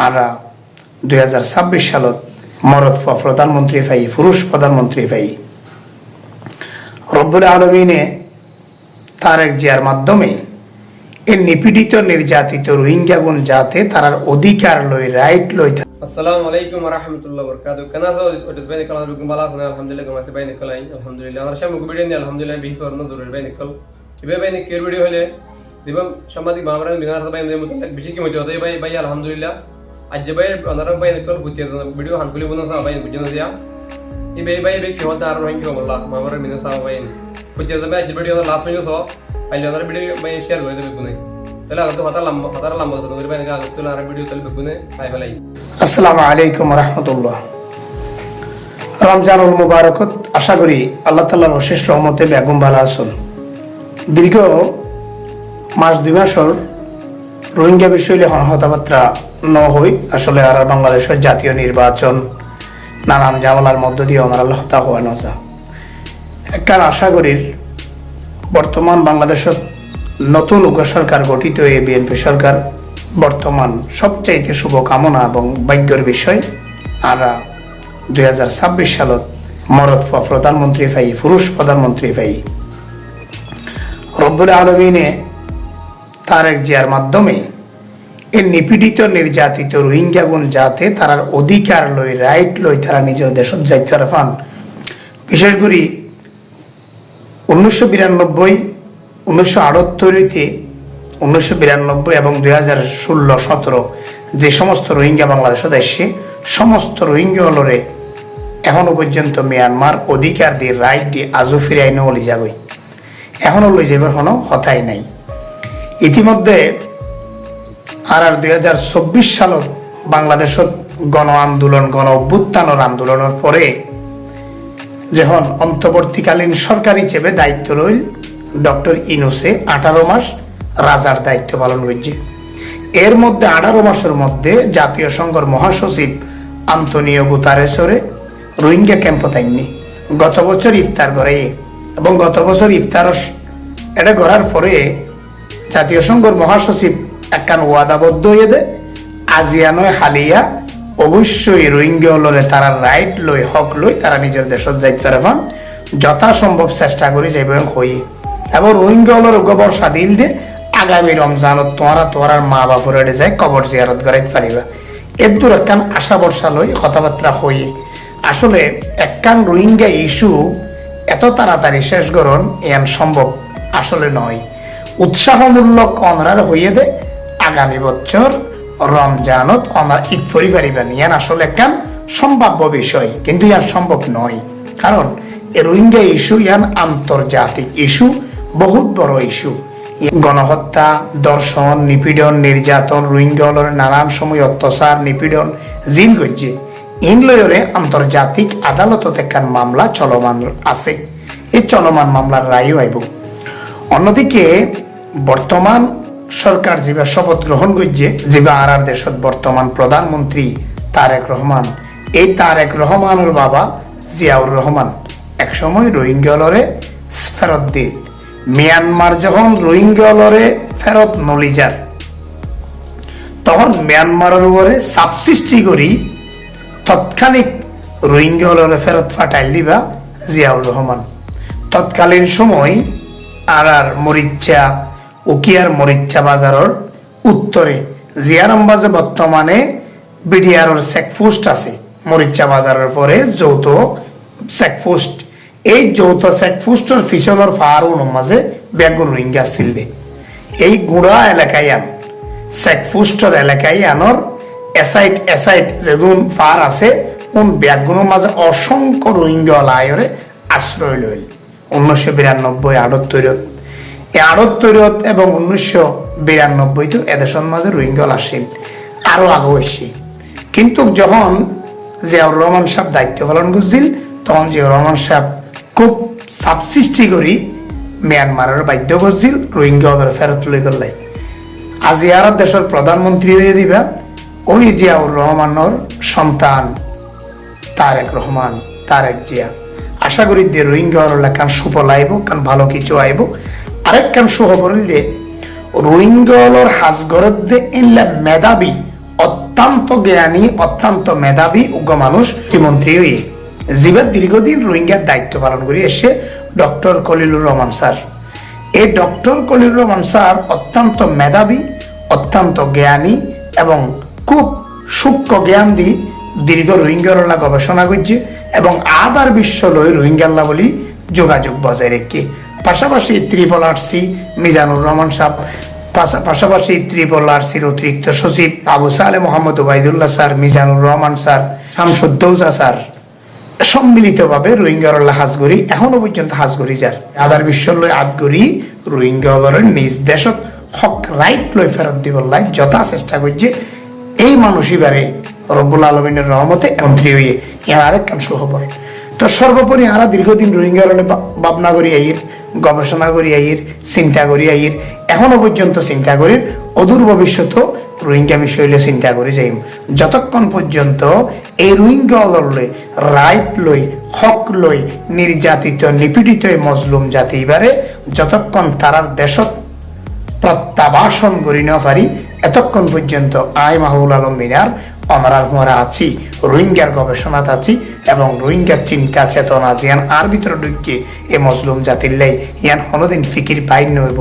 আর 2026 সালত মরদ প্রধানমন্ত্রী ফাই পুরুষ প্রধানমন্ত্রী ফাই রব্বুল আলমিনে তারেক জিয়ার মাধ্যমে এই নিপীড়িত নির্যাতিত রোহিঙ্গাগুন যাতে তারার অধিকার লই রাইট লই। আসসালামু আলাইকুম ওয়া রাহমাতুল্লাহি ওয়া বারাকাতুহু কানাজা ওটা বাইনে কালা রুকুম বালা সানা আলহামদুলিল্লাহ কমাসে বাইনে কলাই আলহামদুলিল্লাহ আমরা শামুক ভিডিও নি আলহামদুলিল্লাহ বিহি সরন দূরের বাইনে কল ইবে বাইনে কের ভিডিও হলে দিবাম সাংবাদিক মামরা বিনার বাইনে মুতলাক বেশি কি মতে হয় ভাই আলহামদুলিল্লাহ আজ ভাই আনারা বাইনে কল ফুতে ভিডিও হানকুলি বনা সা ভাই বুঝনো দিয়া ইবে ভাই কি হতা আর রহিং কি বললা মামরা বিনা সা ভাই ফুতে যাবে আজ ভিডিও লাস্ট হইছো সো আইলে আনারা ভিডিও ভাই শেয়ার করে দেবে কোনে তাহলে আগে তো হতা লম্বা তো তুমি বাইনে আগে তো আর ভিডিও চলবে কোনে সাই ফেলাই। আসসালামু আলাইকুম রাহমাতুল্লাহ। রমজানুল মুবারকত আশা করি আল্লাহ তাআলার অশেষ রহমতে বেগম ভালো আছেন। দীর্ঘ মাস 2 মাসের রোহিঙ্গা বিষয়ে কথাবার্তা ন হই আসলে আর বাংলাদেশের জাতীয় নির্বাচন নানান ঝামেলার মধ্য দিয়ে আমার আল্লাহ তা হওয়া না যা একখান আশা করি বর্তমান বাংলাদেশের নতুন সরকার গঠিত এই বিএনপি সরকার বর্তমান সবচাইতে শুভকামনা এবং ভাগ্যের বিষয় আর 2026 সালত মরদ প্রধানমন্ত্রী ফাই পুরুষ প্রধানমন্ত্রী ফাই রব্বুল আলমিনে তারেক জিয়ার মাধ্যমে এই নিপীড়িত নির্যাতিত রোহিঙ্গাগুন যাতে তারার অধিকার লই রাইট লই তারা নিজের দেশত যাইতে পান। বিশেষ করে 1992 1978 1992 এবং 2016-17 যে সমস্ত রোহিঙ্গা বাংলাদেশত আসছে সমস্ত রোহিঙ্গা হলরে এখনো পর্যন্ত মিয়ানমার অধিকার দিয়ে রাইট দিয়ে আজও ফিরে আইনে ওলি যাবে এখনো লই যাবার কোনো কথাই নাই। ইতিমধ্যে আর 2024 সালত বাংলাদেশত গণ আন্দোলন গণ অভ্যুত্থানের আন্দোলনের পরে যখন অন্তর্বর্তীকালীন সরকার হিসেবে দায়িত্ব রইল ডক্টর ইনুসে 18 মাস রাজার দায়িত্ব পালন করছে। এর মধ্যে 18 মাসের মধ্যে জাতীয় সংঘের মহাসচিব আন্তোনিও গুতারেসরে রোহিঙ্গা ক্যাম্প তাইনি গত বছর ইফতার করে এবং গত বছর ইফতার এটা করার পরে জাতীয় সংঘের মহাসচিব একখান ওয়াদাবদ্ধ হয়ে দে আজিয়া নয় হালিয়া অবশ্যই রোহিঙ্গা হলরে তারা রাইট লই হক লই তারা নিজের দেশত যাইতে পারবেন যথাসম্ভব চেষ্টা করে যাইবেন হই এবং রোহিঙ্গা হলর গোবর সাদিল দিয়ে আগামী রমজানত তোমরা মা বাপুরে যাই কবর জিয়ারত করাইতে পারিবা এর দূর একখান আশা বর্ষা লই কথাবার্তা হই। আসলে একখান রোহিঙ্গা ইস্যু এত তাড়াতাড়ি শেষ করণ এন সম্ভব আসলে নয়। উৎসাহমূলক অনরার হইয়ে দে আগামী বছর রমজানত অনার ঈদ পরিবারিবেন ইয়ান আসলে একখান সম্ভাব্য বিষয় কিন্তু ইয়ান সম্ভব নয় কারণ এই রোহিঙ্গা ইস্যু ইয়ান আন্তর্জাতিক ইস্যু বহুত বড় ইস্যু। গণহত্যা দর্শন নিপীড়ন নির্যাতন রোহিঙ্গা হলর নানান সময় অত্যাচার নিপীড়ন জিন গজ্জে ইন লয়রে আন্তর্জাতিক আদালতত একখান মামলা চলমান আছে। এই চলমান মামলার রায়ও আইব। অন্যদিকে বর্তমান সরকার যেবা শপথ গ্রহণ করছে যেবা আর দেশত বর্তমান প্রধানমন্ত্রী তারেক রহমান এই তারেক রহমানের বাবা জিয়াউর রহমান একসময় রোহিঙ্গা হলরে ফেরত দিল মিয়ানমার যখন রোহিঙ্গা হলরে ফেরত নলিজার তখন মিয়ানমারের উপরে চাপ সৃষ্টি করি তৎক্ষণিক রোহিঙ্গা হলরে ফেরত ফাটাইল দিবা জিয়াউর রহমান। তৎকালীন সময় আর মরিচ্চা উকিয়ার মরিচ্চা বাজারের উত্তরে জিয়ারামবাজে বর্তমানে বিডিআর চেকপোস্ট আছে মরিচ্চা বাজারের পরে যৌথ চেকপোস্ট এই যৌথ চেকপোস্টের পিছনের ফারুন মাঝে বেগুন রোহিঙ্গা ছিল এই গুড়া এলাকায় আন চেকপোস্টের এলাকায় আনর এসাইট যেগুন ফার আছে কোন বেগুনের মাঝে অসংখ্য রোহিঙ্গা লায়রে আশ্রয় লইল 1992 78 এবং 1992 তো এদেশের মাঝে রোহিঙ্গা আসেন আরো আগে হয়েছে কিন্তু যখন জিয়াউর রহমান সাহেব দায়িত্ব পালন করছিল তখন জিয়াউর রহমান সাহেব খুব চাপ সৃষ্টি করি মিয়ানমারের বাধ্য করছিল রোহিঙ্গা ওদের ফেরত লই গেলাই আজি আর দেশের প্রধানমন্ত্রী হয়ে দিবা ওই জিয়াউর রহমানের সন্তান তারেক জিয়া। আশা করি যে রোহিঙ্গা লেখান সুফল আইব কারণ ভালো কিছু আইব। আরেক কান সুখবর যে রোহিঙ্গা হাজগরত দে ইল্লা মেধাবী অত্যন্ত জ্ঞানী, অত্যন্ত মেধাবী উগ্র মানুষ মন্ত্রী হয়ে জীবের দীর্ঘদিন রোহিঙ্গার দায়িত্ব পালন করে এসে ডক্টর খলিলুর রহমান স্যার। এই ডক্টর খলিলুর রহমান স্যার অত্যন্ত মেধাবী, অত্যন্ত জ্ঞানী এবং খুব সূক্ষ্ম জ্ঞান দিয়ে দীর্ঘ রোহিঙ্গার গবেষণা করছে এবং আবার বিশ্ব লই রোহিঙ্গাল্লা বলি যোগাযোগ বজায় রেখে। পাশাপাশি ট্রিপল আরসি মিজানুর রহমান সাহেব, পাশাপাশি ট্রিপল আরসির অতিরিক্ত সচিব Abu Saleh Mohammad Obaidullah sir, Mizanur Rahman sir, Shamsuddoza sir সম্মিলিতভাবে রোহিঙ্গার হাজগরি এখনো পর্যন্ত হাজগরি যার আদার বিশ্ব লই আদগরি রোহিঙ্গার নিজ দেশত হক রাইট লই ফেরত দিবল্লাই যথা চেষ্টা করছে। এই মানুষই বারে রব্বুল আলমিনের রহমতে মন্ত্রী হইয়ে ইয়ার আরেকখান সুখবর। তো সর্বোপরি আরা দীর্ঘদিন রোহিঙ্গার ভাবনা করি আইর, গবেষণা করি আইর, চিন্তা করি আইর, এখনো পর্যন্ত চিন্তা করি, অদূর ভবিষ্যত রোহিঙ্গা বিষয় চিন্তা করে যাই যতক্ষণ পর্যন্ত এই রোহিঙ্গা লই রাইট লই হক লই নির্যাতিত নিপীড়িত মজলুম জাতি এবারে যতক্ষণ তারার দেশত প্রত্যাবাসন করি না পারি এতক্ষণ পর্যন্ত আয় মাহবুল আলম মিনার অনারার হুমারা আছি, রোহিঙ্গার গবেষণাত আছি এবং রোহিঙ্গার চিন্তা চেতনা জিয়ান আর ভিতরে ঢুকে এ মজলুম জাতির লাই ইয়ান কোনোদিন ফিকির বাইর নইব।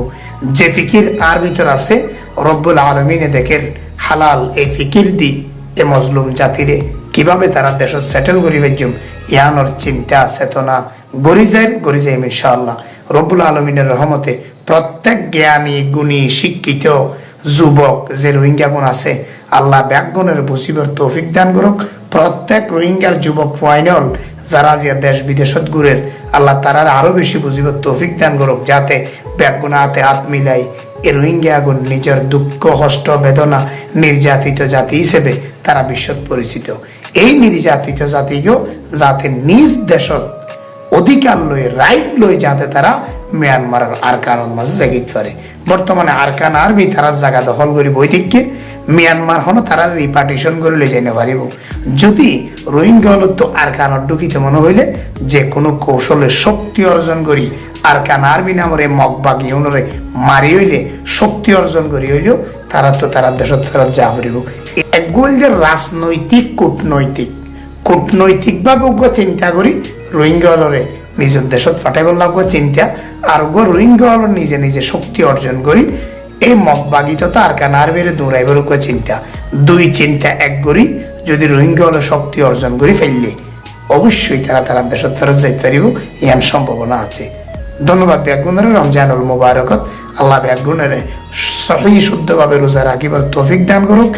যে ফিকির আর ভিতর আছে রব্বুল আলমিনে দেখেন হালাল এই ফিকির দি এ মজলুম জাতিরে কিভাবে তারা দেশ সেটেল করি বেজুম ইয়ানোর চিন্তা চেতনা গড়ি যায় ইনশাআল্লাহ। রব্বুল আলমিনের রহমতে প্রত্যেক জ্ঞানী গুণী শিক্ষিত যুবক যে রোহিঙ্গা গুণ আছে আল্লাহ ব্যাকগুণের বুঝিবার তৌফিক দান করুক। প্রত্যেক রোহিঙ্গার যুবক ফাইনাল যারা যে দেশ বিদেশত ঘুরের আল্লাহ তারার আরো বেশি বুঝিবার তৌফিক দান করুক, যাতে ব্যাকগুণা হাতে হাত মিলাই এ রোহিঙ্গা আগুন নিজের দুঃখ কষ্ট বেদনা নির্যাতিত জাতি হিসেবে তারা বিশ্বত পরিচিত। এই নির্যাতিত জাতিকেও যাতে নিজ দেশত অধিকার লই রাইট লই যাতে তারা মিয়ানমারের আরকানের মাঝে জাগিত পারে। বর্তমানে আরকান আর্মি তারা জায়গা দখল করি বৈদিককে মিয়ানমার হনো তারা রিপার্টিশন করে লই যাইতে পারিব। যদি রোহিঙ্গা হল তো আরকানের ঢুকিতে মনে হইলে যে কোনো কৌশলে শক্তি অর্জন করি আরকান আর্মি নামরে মগবাগ ইউনরে মারি হইলে শক্তি অর্জন করি হইলেও তারা তো তারা দেশত ফেরত যা পারিব। একগুল যে রাজনৈতিক কূটনৈতিকভাবে চিন্তা করি রোহিঙ্গা হলরে নিজের দেশত ফাটাইব লাগবে চিন্তা আর রোহিঙ্গা হল নিজে নিজে শক্তি অর্জন করি এই মগবাগিতা আর কানার বেড়ে দৌড়াইবার চিন্তা দুই চিন্তা এক করি যদি রোহিঙ্গা হল শক্তি অর্জন করি ফেললে অবশ্যই তারা দেশত ফেরত যাইতে পারিব, ইয়ান সম্ভাবনা আছে। ধন্যবাদ ব্যাগুনের রমজানুল মুবারকত। আল্লাহ ব্যাগুনের সহি শুদ্ধভাবে রোজা রাখিবার তৌফিক দান করুক।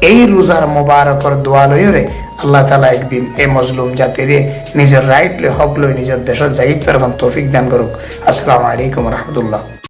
এই রোজার মুবারকর দোয়া লইরে আল্লাহ তালা একদিন এ মজলুম জাতিরে নিজের রাইট লই হক লই নিজের দেশত যাইতে পারবেন তৌফিক দান করুক। আসসালামু আলাইকুম রহমতুল্লাহ।